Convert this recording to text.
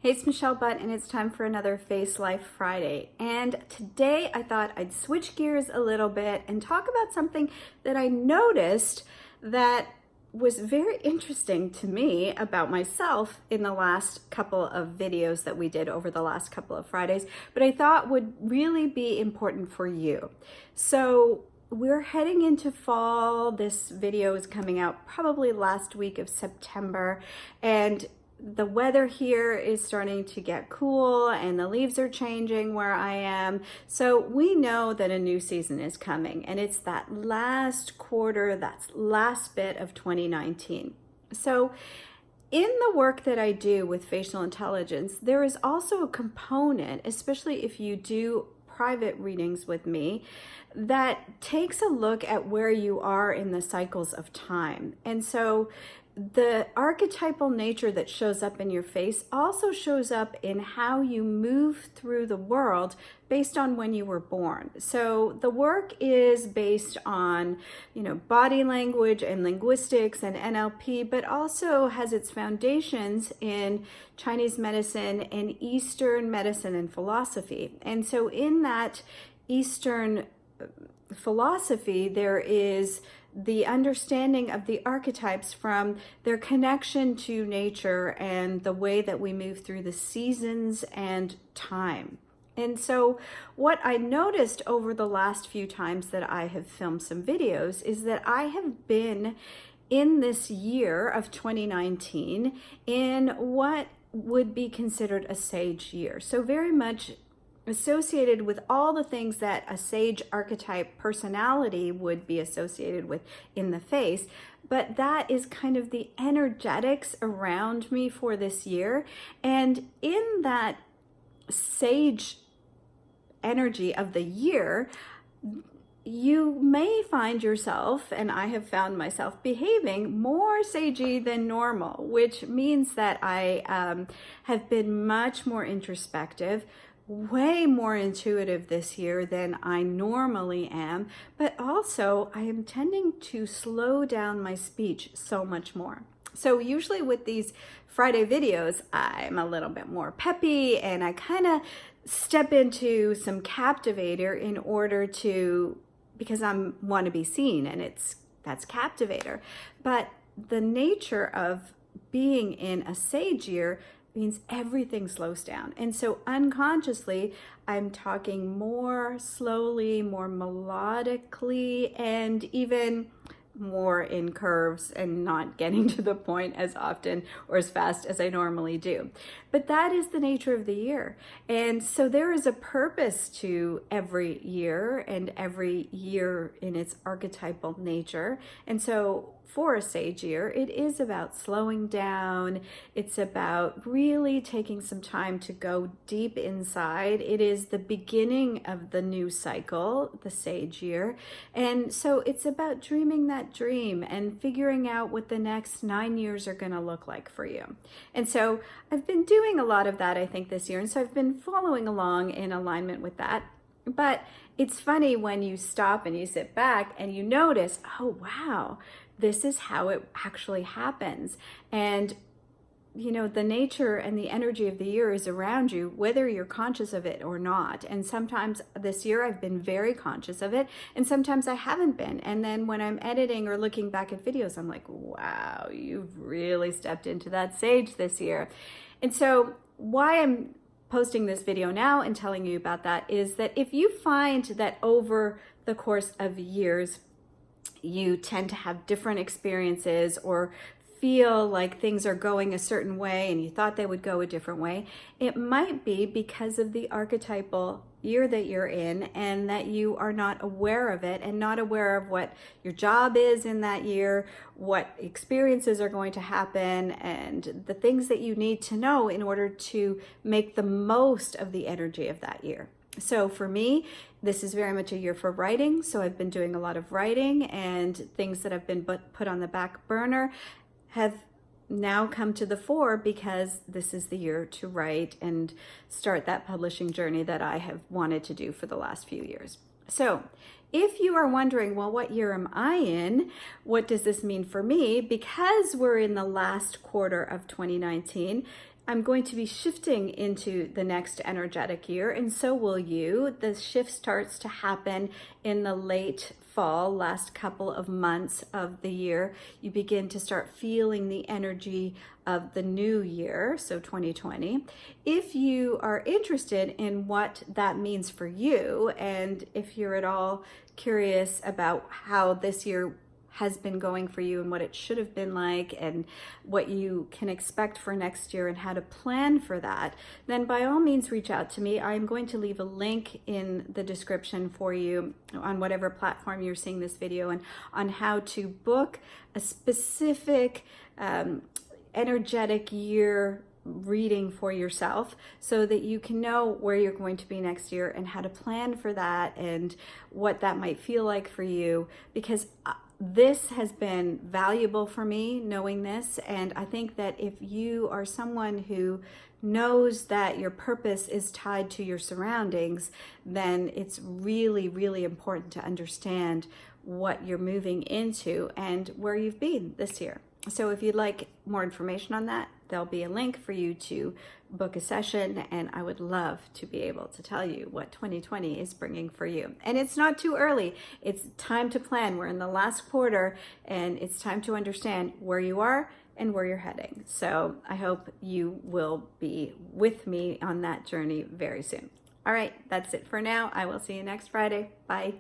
Hey, it's Michelle Butt, and it's time for another Face Life Friday. And today I thought I'd switch gears a little bit and talk about something that I noticed that was very interesting to me about myself in the last couple of videos that we did over the last couple of Fridays, but I thought would really be important for you. So we're heading into fall. This video is coming out probably last week of September, and the weather here is starting to get cool and the leaves are changing where I am. So we know that a new season is coming, and it's that last quarter, that last bit of 2019. So in the work that I do with facial intelligence, there is also a component, especially if you do private readings with me, that takes a look at where you are in the cycles of time. And so the archetypal nature that shows up in your face also shows up in how you move through the world based on when you were born. So the work is based on, body language and linguistics and NLP, but also has its foundations in Chinese medicine and Eastern medicine and philosophy. And so in that Eastern philosophy, there is the understanding of the archetypes from their connection to nature and the way that we move through the seasons and time. And so what I noticed over the last few times that I have filmed some videos is that I have been in this year of 2019 in what would be considered a sage year. So very much associated with all the things that a sage archetype personality would be associated with in the face. But that is kind of the energetics around me for this year. And in that sage energy of the year, you may find yourself, and I have found myself, behaving more sagey than normal, which means that I have been much more introspective, way more intuitive this year than I normally am, but also I am tending to slow down my speech so much more. So usually with these Friday videos, I'm a little bit more peppy and I kind of step into some captivator in order to, because I want to be seen, and that's captivator. But the nature of being in a sage year means everything slows down. And so unconsciously, I'm talking more slowly, more melodically, and even more in curves and not getting to the point as often or as fast as I normally do. But that is the nature of the year. And so there is a purpose to every year and every year in its archetypal nature. And so for a sage year, it is about slowing down. It's about really taking some time to go deep inside. It is the beginning of the new cycle, the sage year. And so it's about dreaming that dream and figuring out what the next 9 years are going to look like for you. And so I've been doing a lot of that, I think, this year. And so I've been following along in alignment with that. But it's funny when you stop and you sit back and you notice, oh, wow, this is how it actually happens. And, the nature and the energy of the year is around you, whether you're conscious of it or not. And sometimes this year I've been very conscious of it, and sometimes I haven't been. And then when I'm editing or looking back at videos, I'm like, wow, you've really stepped into that sage this year. And so why I'm posting this video now and telling you about that is that if you find that over the course of years, you tend to have different experiences or feel like things are going a certain way and you thought they would go a different way, it might be because of the archetypal year that you're in and that you are not aware of it and not aware of what your job is in that year, what experiences are going to happen, and the things that you need to know in order to make the most of the energy of that year. So for me, this is very much a year for writing. So I've been doing a lot of writing, and things that have been put on the back burner have now come to the fore because this is the year to write and start that publishing journey that I have wanted to do for the last few years. So if you are wondering, well, what year am I in? What does this mean for me? Because we're in the last quarter of 2019, I'm going to be shifting into the next energetic year, and so will you. The shift starts to happen in the late fall, last couple of months of the year. You begin to start feeling the energy of the new year, so 2020. If you are interested in what that means for you, and if you're at all curious about how this year has been going for you and what it should have been like and what you can expect for next year and how to plan for that, then by all means reach out to me. I'm going to leave a link in the description for you on whatever platform you're seeing this video and on how to book a specific energetic year reading for yourself so that you can know where you're going to be next year and how to plan for that and what that might feel like for you, because this has been valuable for me knowing this. And I think that if you are someone who knows that your purpose is tied to your surroundings, then it's really, really important to understand what you're moving into and where you've been this year. So if you'd like more information on that, there'll be a link for you to book a session, and I would love to be able to tell you what 2020 is bringing for you. And it's not too early. It's time to plan. We're in the last quarter, and it's time to understand where you are and where you're heading. So I hope you will be with me on that journey very soon. All right, that's it for now. I will see you next Friday. Bye.